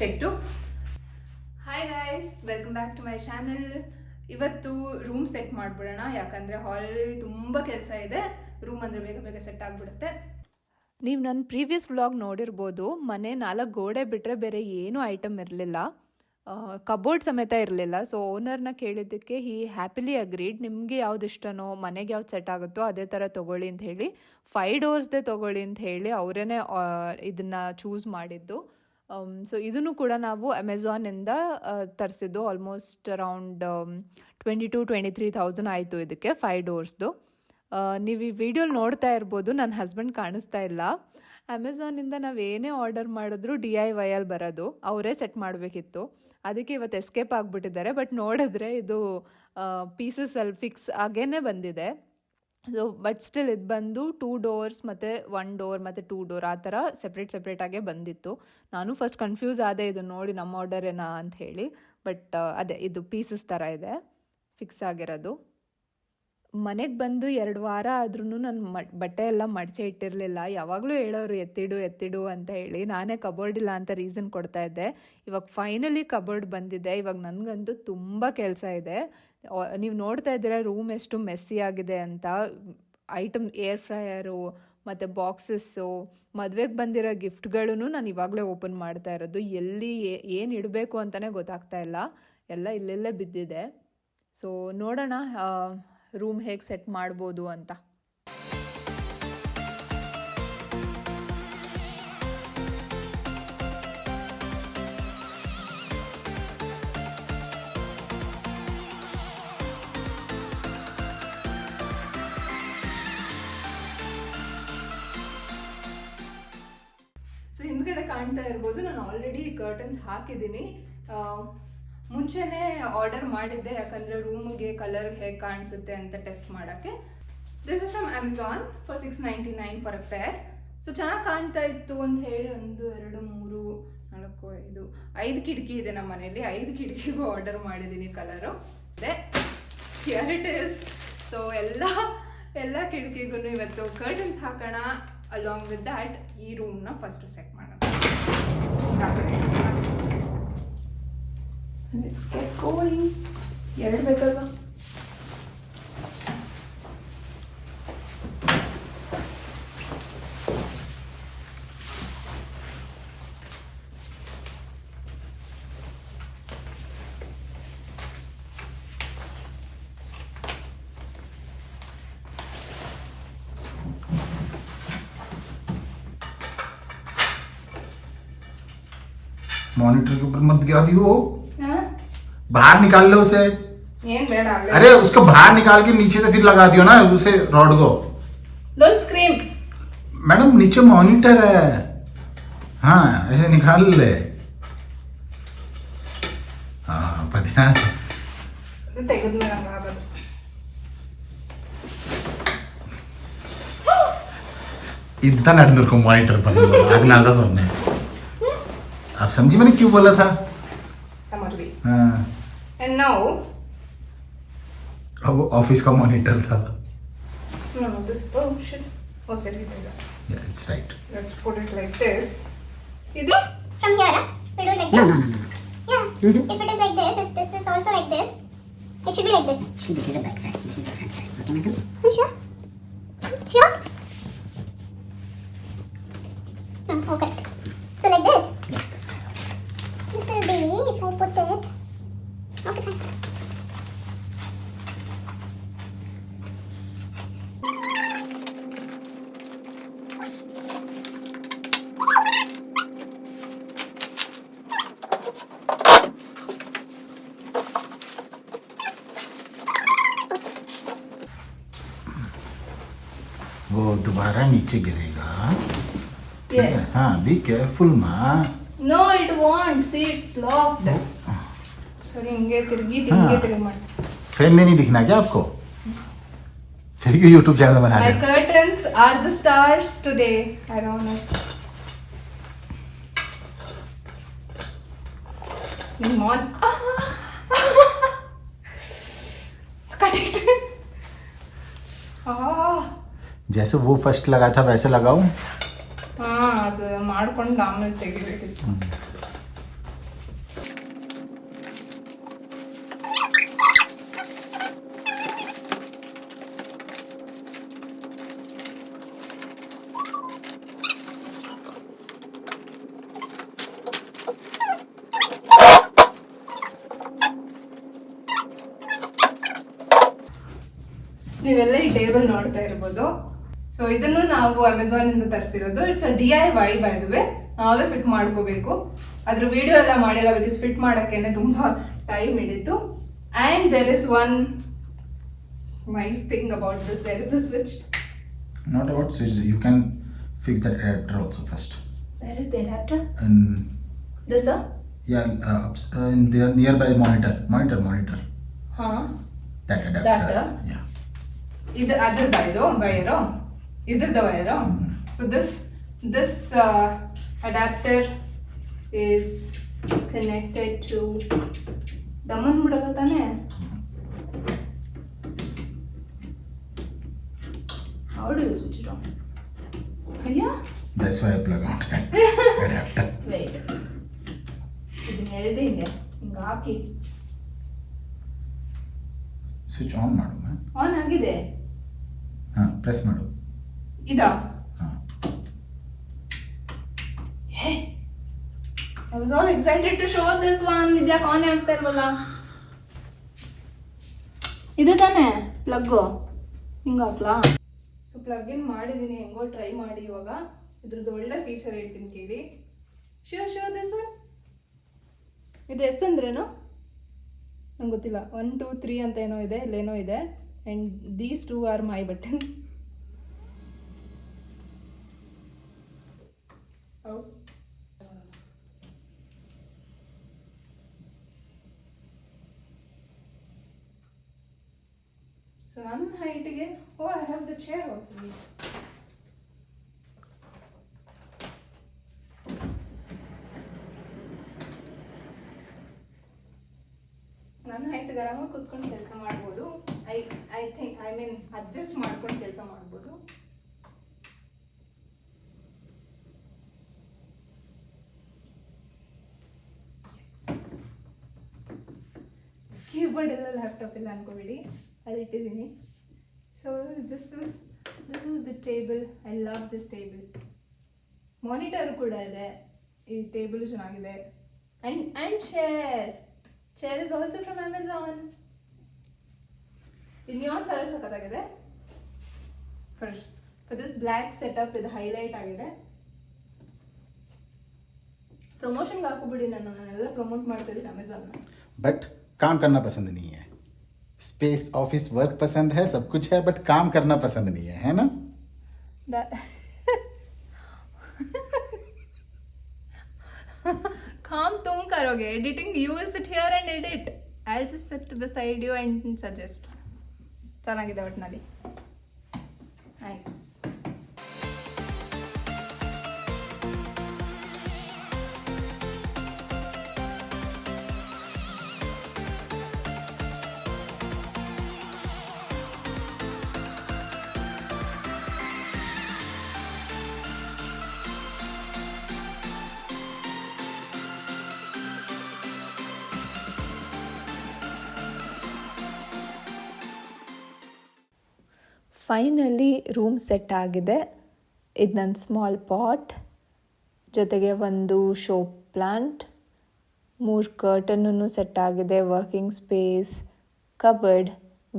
Take two. Hi guys, welcome back to my channel. ಇವತ್ತು room set ಮಾಡಿಬಿಡೋಣ, ಯಾಕಂದರೆ ಹಾಲಲ್ಲಿ ತುಂಬ ಕೆಲಸ ಇದೆ. ರೂಮ್ ಅಂದರೆ ಬೇಗ ಬೇಗ ಸೆಟ್ ಆಗಿಬಿಡುತ್ತೆ. ನೀವು ನನ್ನ ಪ್ರೀವಿಯಸ್ ವ್ಲಾಗ್ ನೋಡಿರ್ಬೋದು. ಮನೆ 4 ಗೋಡೆ ಬಿಟ್ಟರೆ ಬೇರೆ ಏನೂ ಐಟಮ್ ಇರಲಿಲ್ಲ, ಕಬೋರ್ಡ್ ಸಮೇತ ಇರಲಿಲ್ಲ. ಸೊ ಓನರ್ನ ಕೇಳಿದ್ದಕ್ಕೆ ಹಿ ಹ್ಯಾಪಿಲಿ ಅಗ್ರೀಡ್. ನಿಮಗೆ ಯಾವ್ದು ಇಷ್ಟನೋ, ಮನೆಗೆ ಯಾವ್ದು ಸೆಟ್ ಆಗುತ್ತೋ ಅದೇ ಥರ ತೊಗೊಳ್ಳಿ ಅಂತ ಹೇಳಿ, 5 ಡೋರ್ಸ್ದೇ ತೊಗೊಳ್ಳಿ ಅಂತ ಹೇಳಿ ಅವರೇ ಇದನ್ನು ಚೂಸ್ ಮಾಡಿದ್ದು. ಸೊ ಇದನ್ನು ಕೂಡ ನಾವು ಅಮೆಝಾನಿಂದ ತರಿಸಿದ್ದು. ಆಲ್ಮೋಸ್ಟ್ ಅರೌಂಡ್ 22,000-23,000 ಆಯಿತು ಇದಕ್ಕೆ 5 ಡೋರ್ಸ್ದು. ನೀವು ಈ ವಿಡಿಯೋಲಿ ನೋಡ್ತಾ ಇರ್ಬೋದು, ನನ್ನ ಹಸ್ಬೆಂಡ್ ಕಾಣಿಸ್ತಾ ಇಲ್ಲ. ಅಮೆಝಾನಿಂದ ನಾವು ಏನೇ ಆರ್ಡರ್ ಮಾಡಿದ್ರು DIY ಬರೋದು, ಅವರೇ ಸೆಟ್ ಮಾಡಬೇಕಿತ್ತು. ಅದಕ್ಕೆ ಇವತ್ತು ಎಸ್ಕೇಪ್ ಆಗಿಬಿಟ್ಟಿದ್ದಾರೆ. ಬಟ್ ನೋಡಿದ್ರೆ ಇದು ಪೀಸಸಲ್ಲಿ ಫಿಕ್ಸ್ ಆಗೇ ಬಂದಿದೆ. ಸೊ ಬಟ್ ಸ್ಟಿಲ್ ಇದು ಬಂದು 2 ಡೋರ್ಸ್ ಮತ್ತು 1 ಡೋರ್ ಮತ್ತು 2 ಡೋರ್ ಆ ಥರ ಸೆಪ್ರೇಟಾಗೇ ಬಂದಿತ್ತು. ನಾನು ಫಸ್ಟ್ ಕನ್ಫ್ಯೂಸ್ ಆದೆ, ಇದು ನೋಡಿ ನಮ್ಮ ಆರ್ಡರ್ ಏನಾ ಅಂತ ಹೇಳಿ. ಬಟ್ ಅದೇ ಇದು ಪೀಸಸ್ ಥರ ಇದೆ, ಫಿಕ್ಸ್ ಆಗಿರೋದು. ಮನೆಗೆ ಬಂದು 2 ವಾರ ಆದ್ರೂ ನಾನು ಬಟ್ಟೆ ಎಲ್ಲ ಮಡಚೆ ಇಟ್ಟಿರಲಿಲ್ಲ. ಯಾವಾಗಲೂ ಹೇಳೋರು ಎತ್ತಿಡು ಅಂತ ಹೇಳಿ. ನಾನೇ ಕಬೋರ್ಡ್ ಇಲ್ಲ ಅಂತ ರೀಸನ್ ಕೊಡ್ತಾ ಇದ್ದೆ. ಇವಾಗ ಫೈನಲಿ ಕಬೋರ್ಡ್ ಬಂದಿದೆ. ಇವಾಗ ನನಗಂತೂ ತುಂಬ ಕೆಲಸ ಇದೆ. ನೀವು ನೋಡ್ತಾ ಇದ್ದೀರಾ ರೂಮ್ ಎಷ್ಟು ಮೆಸ್ಸಿ ಆಗಿದೆ ಅಂತ. ಐಟಮ್ ಏರ್ ಫ್ರೈಯರು ಮತ್ತು ಬಾಕ್ಸಸ್ಸು, ಮದುವೆಗೆ ಬಂದಿರೋ ಗಿಫ್ಟ್ಗಳೂ ನಾನು ಇವಾಗಲೇ ಓಪನ್ ಮಾಡ್ತಾ ಇರೋದು. ಎಲ್ಲಿ ಏನು ಇಡಬೇಕು ಅಂತಲೇ ಗೊತ್ತಾಗ್ತಾ ಇಲ್ಲ, ಎಲ್ಲ ಇಲ್ಲೆಲ್ಲೇ ಬಿದ್ದಿದೆ. ಸೊ ನೋಡೋಣ ರೂಮ್ ಹೇಗೆ ಸೆಟ್ ಮಾಡ್ಬೋದು ಅಂತ. ಸೊ ಹಿಂದ್ಗಡೆ ಕಾಣ್ತಾ ಇರ್ಬೋದು, ನಾನು ಆಲ್ರೆಡಿ ಕರ್ಟನ್ಸ್ ಹಾಕಿದ್ದೀನಿ. ಮುಂಚೆನೇ ಆರ್ಡರ್ ಮಾಡಿದ್ದೆ, ಯಾಕಂದರೆ ರೂಮಿಗೆ ಕಲರ್ ಹೇಗೆ ಕಾಣಿಸುತ್ತೆ ಅಂತ ಟೆಸ್ಟ್ ಮಾಡೋಕ್ಕೆ. This is from Amazon for $6.99 for A peer. So ಚೆನ್ನಾಗಿ ಕಾಣ್ತಾ ಇತ್ತು ಅಂತ ಹೇಳಿ 1 2 3 4 5 ಕಿಟಕಿ ಇದೆ ನಮ್ಮ ಮನೇಲಿ. 5 ಕಿಟಕಿಗೂ ಆರ್ಡರ್ ಮಾಡಿದ್ದೀನಿ colour. Here it is. So ಎಲ್ಲ ಕಿಟಕಿಗೂ ಇವತ್ತು ಕರ್ಟನ್ಸ್ ಹಾಕೋಣ. ಅಲಾಂಗ್ ವಿತ್ ದ್ಯಾಟ್ ಈ ರೂಮ್ನ ಫಸ್ಟು ಸೆಟ್ ಮಾಡೋಣ. Let's get going. 2 ಬೇಕಲ್ವಾ? मॉनिटर के ऊपर मत गिरा दियो, बाहर निकाल लो उसे. अरे उसको बाहर निकाल के नीचे से फिर लगा दियो ना उसे रॉड को. डोंट स्क्रीम मैडम, नीचे मॉनिटर है. हाँ ऐसे निकाल ले. हाँ पता इतना नट मेरे को मॉनिटर पर आगनाला सुनने. आप समझी मैंने क्यों बोला था? समझ गई. हाँ. And now वो ऑफिस का मॉनिटर था. no this oh shit. Oh sorry it is. Yeah, it's right. Let's put it like this. Idu from here, we do like this. No. Yeah. Mm-hmm. If it is like this, if this is also like this, it should be like this. Actually, this is the back side. This is the front side. Okay, madam? Sure? Sure? Okay. So like this? Yes. This will be, if I put it, okay fine. वो दोबारा नीचे गिरेगा. ठीक Yeah. है. हाँ be careful माँ. no it won't. See it's locked. sorry ಹಿಂಗೆ ತಿರುಗಿ ಮಾಡಿ. फ्रेम में नहीं दिखना क्या आपको? फिर क्यों YouTube चैनल बना My रहे? curtains are the stars today. I don't know. Mon cut it. जैसे वो फर्स्ट लगा था वैसे लगाऊं. ಅದು ಮಾಡ್ಕೊಂಡು ಆಮೇಲೆ ತೆಗಿಬೇಕಿತ್ತು. ಟೇಬಲ್ ನೋಡ್ತಾ ಇರ್ಬೋದು. ಸೊ ಇದನ್ನು ನಾವು ಅಮೆಝಾನ್ ಇಂದ ತರಿಸಿರೋದು. It's a DIY by the way. ನಾವೇ ಫಿಟ್ ಮಾಡ್ಕೋಬೇಕು. ಅದ್ರ ವಿಡಿಯೋ ಎಲ್ಲ ಮಾಡಿಲ್ಲ, ಬಿಕಾಸ್ ಫಿಟ್ ಮಾಡೋಕ್ಕೇನೆ ತುಂಬಾ ಟೈಮ್ ಹಿಡಿತು. And there is one nice thing about this. Where is the switch? Not about switch. You can fix that adapter also first. Where is the adapter? And This? yeah, in the nearby monitor. Huh? That adapter. That? Yeah. ಇದು ಅದ್ರದ್ದು ಇದು wire, ಇದ್ರದ್ದು wire. So this adapter is connected to ದಮನ್ ಬಿಡಕತ್ತಾನೆ. How do you switch it on? Yeah? That's why I plug out that adapter. Wait. ಇದನ್ನ ಎಳೆದು ಹಿಂಗೆ ಹಾಕಿ Switch on ಮಾಡು. ಆನ್ ಆಗಿದೆ. ಹಾಂ, ಪ್ರೆಸ್ ಮಾಡು. ಇದಾ? ಹಾಂ. I was all excited to show this one. ಇದ್ಯಾಕೆ ಆನ್ ಆಗ್ತಾ ಇಲ್ವಲ್ಲ? ಇದು ತಾನೇ ಪ್ಲಗ್ಗು, ಹಿಂಗೆ ಹಾಕ್ಲಾ? ಸೊ ಪ್ಲಗ್ ಇನ್ ಮಾಡಿದ್ದೀನಿ, ಹೆಂಗೋ ಟ್ರೈ ಮಾಡಿ. ಇವಾಗ ಇದ್ರದ್ದು ಒಳ್ಳೆ ಫೀಚರ್ ಹೇಳ್ತೀನಿ ಕೇಳಿ. Show this one. ಇದು ಎಸ್ ಅಂದ್ರೇನು ನಂಗೆ ಗೊತ್ತಿಲ್ಲ. 1 2 3 ಅಂತ ಏನೋ ಇದೆ, ಇಲ್ಲೇನೋ ಇದೆ. And these 2 are my button. So ನನ್ನ ಹೈಟ್ಗೆ I have the chair also. ನನ್ನ ಹೈಟ್ಗೆ ಆರಾಮಾಗಿ ಕೂತ್ಕೊಂಡು ಕೆಲಸ ಮಾಡ್ಬೋದು. ಐ ಮೀನ್ ಅಡ್ಜಸ್ಟ್ ಮಾಡ್ಕೊಂಡು ಕೆಲಸ ಮಾಡ್ಬೋದು. ಕೀಬೋರ್ಡ್ ಎಲ್ಲ ಲ್ಯಾಪ್ಟಾಪ್ ಎಲ್ಲ ಅನ್ಕೋಬೇಡಿ, ಅಲ್ಲಿ ಇಟ್ಟಿದ್ದೀನಿ. So this is the table. I love this table. Monitor ಕೂಡ ಇದೆ. ಈ ಟೇಬಲ್ ಚೆನ್ನಾಗಿದೆ. And chair is also from Amazon. ಇದು ನಿಯಾನ್ ಕಲರ್ ಸಖತ್ತಾಗಿದೆ. ಫಾರ್ ದಿಸ್ ಬ್ಲ್ಯಾಕ್ ಸೆಟಪ್ ಇದು ಹೈಲೈಟ್ ಆಗಿದೆ. ಪ್ರಮೋಷನ್ಗೆ ಹಾಕೋಬಿಡಿ, ನಾನೆಲ್ಲ ಪ್ರಮೋಟ್ ಮಾಡ್ತಿದ್ದೀನಿ ಅಮೆಝಾನ್ನ. बट काम करना पसंद नहीं है. स्पेस ऑफिस वर्क पसंद है, सब कुछ है, बट काम करना पसंद नहीं है ना? काम तुम करोगे. Editing you will sit here and edit. I'll just sit beside you and suggest. ಚೆನ್ನಾಗಿದೆ ಒಟ್ಟಿನಲ್ಲಿ. ನೈಸ್. ಫೈನಲಿ ರೂಮ್ ಸೆಟ್ ಆಗಿದೆ. ಇದು ನನ್ನ ಸ್ಮಾಲ್ ಪಾಟ್, ಜೊತೆಗೆ ಒಂದು ಶೋ ಪ್ಲಾಂಟ್, 3 ಕರ್ಟನೂ ಸೆಟ್ ಆಗಿದೆ. ವರ್ಕಿಂಗ್ ಸ್ಪೇಸ್, ಕಬರ್ಡ್,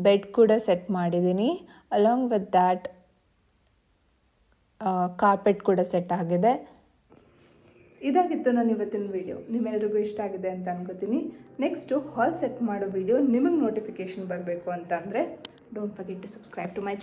ಬೆಡ್ ಕೂಡ ಸೆಟ್ ಮಾಡಿದ್ದೀನಿ. ಅಲಾಂಗ್ ವಿತ್ ದ್ಯಾಟ್ ಕಾರ್ಪೆಟ್ ಕೂಡ ಸೆಟ್ ಆಗಿದೆ. ಇದಾಗಿತ್ತು ನನ್ನ ಇವತ್ತಿನ ವಿಡಿಯೋ. ನಿಮ್ಮೆಲ್ರಿಗೂ ಇಷ್ಟ ಆಗಿದೆ ಅಂತ ಅನ್ಕೋತೀನಿ. ನೆಕ್ಸ್ಟು ಹಾಲ್ ಸೆಟ್ ಮಾಡೋ ವಿಡಿಯೋ ನಿಮಗೆ ನೋಟಿಫಿಕೇಷನ್ ಬರಬೇಕು ಅಂತ ಅಂದರೆ don't forget to subscribe to my channel.